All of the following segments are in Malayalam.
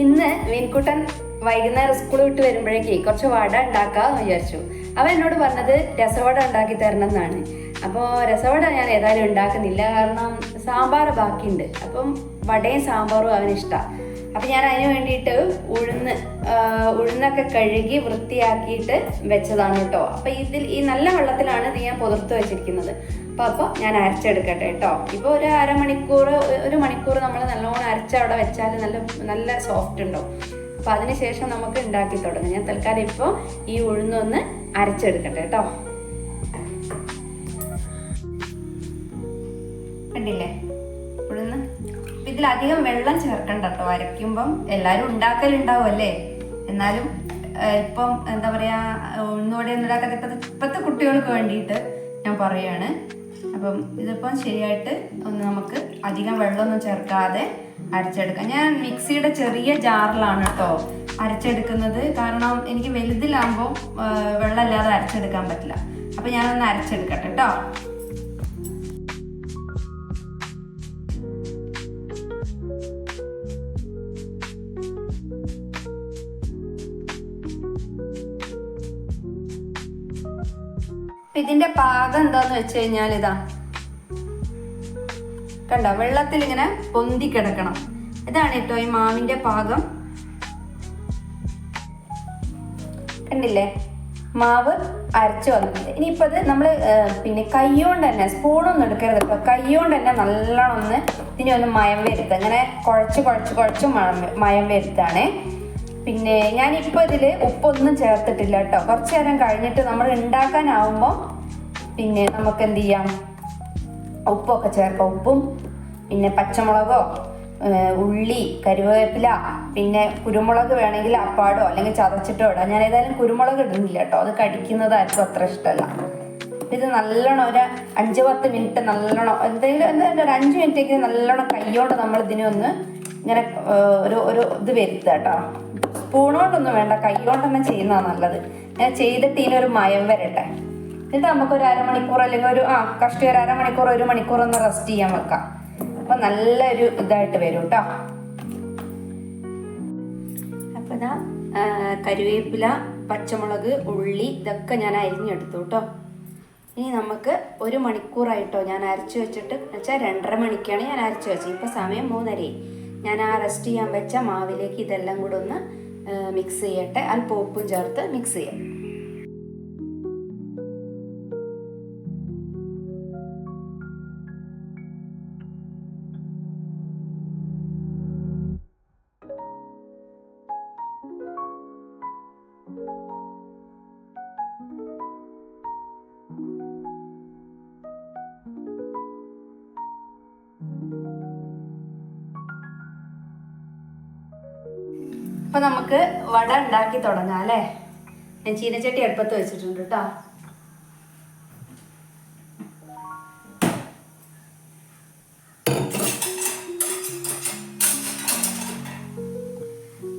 ഇന്ന് മീൻകുട്ടൻ വൈകുന്നേരം സ്കൂൾ വിട്ട് വരുമ്പോഴേക്കേ കുറച്ച് വട ഉണ്ടാക്കാമെന്ന് വിചാരിച്ചു. അവൻ എന്നോട് പറഞ്ഞത് രസവട ഉണ്ടാക്കി തരണം എന്നാണ്. അപ്പോൾ രസവട ഞാൻ ഏതായാലും ഉണ്ടാക്കുന്നില്ല, കാരണം സാമ്പാർ ബാക്കിയുണ്ട്. അപ്പം വടയും സാമ്പാറും അവന് ഇഷ്ടമാണ്. അപ്പം ഞാൻ അതിന് വേണ്ടിയിട്ട് ഉഴുന്നൊക്കെ കഴുകി വൃത്തിയാക്കിയിട്ട് വെച്ചതാണ് കേട്ടോ. അപ്പം ഈ നല്ല വെള്ളത്തിലാണ് ഇത് ഞാൻ പുതിർത്ത് വെച്ചിരിക്കുന്നത്. അപ്പോൾ ഞാൻ അരച്ചെടുക്കട്ടെ കേട്ടോ. ഇപ്പോൾ ഒരു മണിക്കൂർ നമ്മൾ നല്ലോണം അവിടെ വെച്ചാൽ നല്ല സോഫ്റ്റ് ഉണ്ടാവും. അപ്പോൾ അതിന് ശേഷം നമുക്ക് ഉണ്ടാക്കി തുടങ്ങാം. ഞാൻ തൽക്കാലം ഇപ്പോൾ ഈ ഉഴുന്നൊന്ന് അരച്ചെടുക്കട്ടെ കേട്ടോ. കണ്ടില്ലേ ഉഴുന്ന്? ഇതിലധികം വെള്ളം ചേർക്കണ്ട കേട്ടോ അരയ്ക്കുമ്പം. എല്ലാവരും ഉണ്ടാക്കലുണ്ടാവുമല്ലേ, എന്നാലും ഇപ്പം എന്താ പറയുക, ഉഴുന്നോടെ ഉണ്ടാക്കാത്ത ഇപ്പോഴത്തെ കുട്ടികൾക്ക് വേണ്ടിയിട്ട് ഞാൻ പറയുകയാണ്. അപ്പം ഇതിപ്പം ശരിയായിട്ട് നമുക്ക് അധികം വെള്ളമൊന്നും ചേർക്കാതെ അരച്ചെടുക്കാം. ഞാൻ മിക്സിയുടെ ചെറിയ ജാറിലാണ് കേട്ടോ അരച്ചെടുക്കുന്നത്, കാരണം എനിക്ക് വലുതിലാകുമ്പോൾ വെള്ളമില്ലാതെ അരച്ചെടുക്കാൻ പറ്റില്ല. അപ്പം ഞാനൊന്ന് അരച്ചെടുക്കട്ടെ കേട്ടോ. ഇതിന്റെ പാകം എന്താന്ന് വെച്ച് കഴിഞ്ഞാൽ ഇതാ കണ്ടോ, വെള്ളത്തിൽ ഇങ്ങനെ പൊന്തി കിടക്കണം. ഇതാണ് കേട്ടോ ഈ മാവിന്റെ പാകം. കണ്ടില്ലേ, മാവ് അരച്ചു വന്നിട്ടുണ്ട്. ഇനിയിപ്പോൾ അത് നമ്മൾ പിന്നെ കൈകൊണ്ട് തന്നെ, സ്പൂണൊന്നും എടുക്കരുത് കേട്ടോ, കൈകൊണ്ട് തന്നെ നല്ലോണം ഇതിനെ മയം വരുത്തുക. അങ്ങനെ കുഴച്ച് മയം വരുത്താണ്. പിന്നെ ഞാനിപ്പോൾ ഇതിൽ ഉപ്പൊന്നും ചേർത്തിട്ടില്ല കേട്ടോ. കുറച്ച് നേരം കഴിഞ്ഞിട്ട് നമ്മൾ ഉണ്ടാക്കാനാവുമ്പോൾ പിന്നെ നമുക്ക് എന്ത് ചെയ്യാം, ഉപ്പൊക്കെ ചേർക്കാം. ഉപ്പും പിന്നെ പച്ചമുളകോ ഉള്ളി, കരുവേപ്പില, പിന്നെ കുരുമുളക് വേണമെങ്കിൽ അപ്പാടോ അല്ലെങ്കിൽ ചതച്ചിട്ടോ ഇടാം. ഞാൻ ഏതായാലും കുരുമുളക് ഇടുന്നില്ല കേട്ടോ, അത് കടിക്കുന്നതായിരിക്കും അത്ര ഇഷ്ടമല്ല. ഇത് നല്ലോണം ഒരു 5-10 മിനിറ്റ് നല്ലോണം, എന്തെങ്കിലും ഒരു 5 മിനിറ്റേക്ക് നല്ലോണം കൈയോണ്ട് നമ്മൾ ഇതിനെ ഒന്ന് ഇങ്ങനെ ഒരു ഇത് വരുത്തുക കേട്ടോ. സ്പൂണോണ്ടൊന്നും വേണ്ട, കൈകൊണ്ട് തന്നെ ചെയ്യുന്നതാണ് നല്ലത്. ഞാൻ ചെയ്തിട്ട് ഇതിനൊരു മയം വരട്ടെ. എന്നിട്ട് നമുക്കൊരു അരമണിക്കൂർ അല്ലെങ്കിൽ ഒരു അരമണിക്കൂർ 1 മണിക്കൂർ ഒന്ന് റെസ്റ്റ് ചെയ്യാൻ വെക്കാം. അപ്പൊ നല്ലൊരു ഇതായിട്ട് വരും കേട്ടോ. അപ്പൊ ഇതാ കരുവേപ്പില, പച്ചമുളക്, ഉള്ളി ഇതൊക്കെ ഞാൻ അരിഞ്ഞെടുത്തു കേട്ടോ. ഇനി നമുക്ക് 1 മണിക്കൂറായിട്ടോ ഞാൻ അരച്ചു വെച്ചിട്ട്, വെച്ചാൽ 2.5 മണിക്കാണ് ഞാൻ അരച്ചു വെച്ചത്. ഇപ്പൊ സമയം 3:30. ഞാൻ ആ റെസ്റ്റ് ചെയ്യാൻ വെച്ച മാവിലേക്ക് ഇതെല്ലാം കൂടെ ഒന്ന് മിക്സ് ചെയ്യട്ടെ. അല്പം ഉപ്പും ചേർത്ത് മിക്സ് ചെയ്യാം. അപ്പൊ നമുക്ക് വട ഉണ്ടാക്കി തുടങ്ങാം അല്ലേ. ഞാൻ ചീനച്ചട്ടി അടുപ്പത്ത് വെച്ചിട്ടുണ്ട് കേട്ടോ.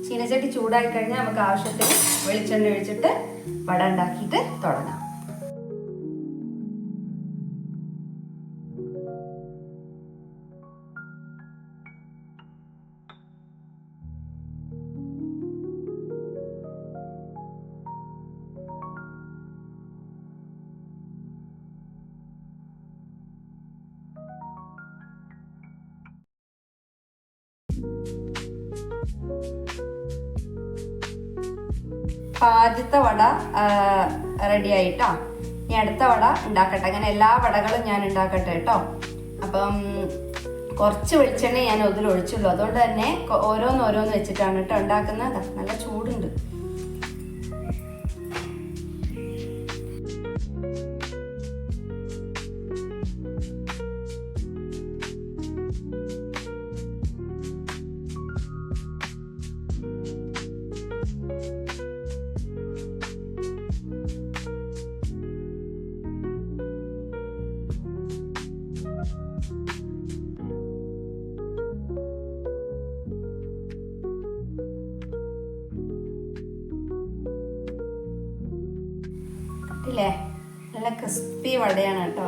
ചീനച്ചട്ടി ചൂടായി കഴിഞ്ഞാൽ നമുക്ക് ആവശ്യത്തിന് വെളിച്ചെണ്ണ ഒഴിച്ചിട്ട് വട ഉണ്ടാക്കിയിട്ട് തുടങ്ങാം. ആദ്യത്തെ വട റെഡി ആയിട്ടോ. ഇനി അടുത്ത വട ഉണ്ടാക്കട്ടെ. അങ്ങനെ എല്ലാ വടകളും ഞാൻ ഉണ്ടാക്കട്ടെ കേട്ടോ. അപ്പം കുറച്ച് വെളിച്ചെണ്ണ ഞാൻ അതിൽ ഒഴിച്ചുള്ളൂ, അതുകൊണ്ട് തന്നെ ഓരോന്ന് വെച്ചിട്ടാണ് കേട്ടോ ഉണ്ടാക്കുന്നത്. നല്ല ചൂടുണ്ട്. ഇല്ലേ, നല്ല ക്രിസ്പി വടയാണ് കേട്ടോ.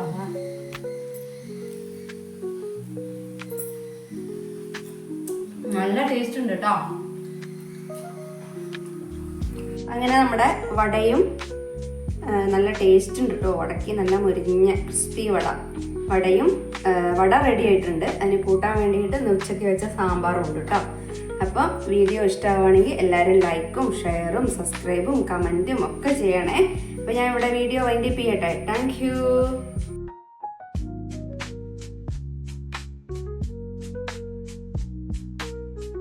നല്ല ടേസ്റ്റ് ഉണ്ട് കേട്ടോ. അങ്ങനെ നമ്മുടെ വടയും നല്ല ടേസ്റ്റ് ഉണ്ട് കേട്ടോ. വടയ്ക്ക് നല്ല മുരിഞ്ഞ ക്രിസ്പി വടയും വട റെഡി ആയിട്ടുണ്ട്. അതിന് കൂട്ടാൻ വേണ്ടിയിട്ട് ഉച്ചയ്ക്ക് വെച്ച സാമ്പാറും ഉണ്ട് കേട്ടോ. അപ്പം വീഡിയോ ഇഷ്ടമാവുകയാണെങ്കിൽ എല്ലാവരും ലൈക്കും ഷെയറും സബ്സ്ക്രൈബും കമൻറ്റും ഒക്കെ ചെയ്യണേ. അപ്പോൾ ഞാൻ ഇവിടെ വീഡിയോ വൈൻഡപ്പ് ചെയ്യട്ടെ. Thank you.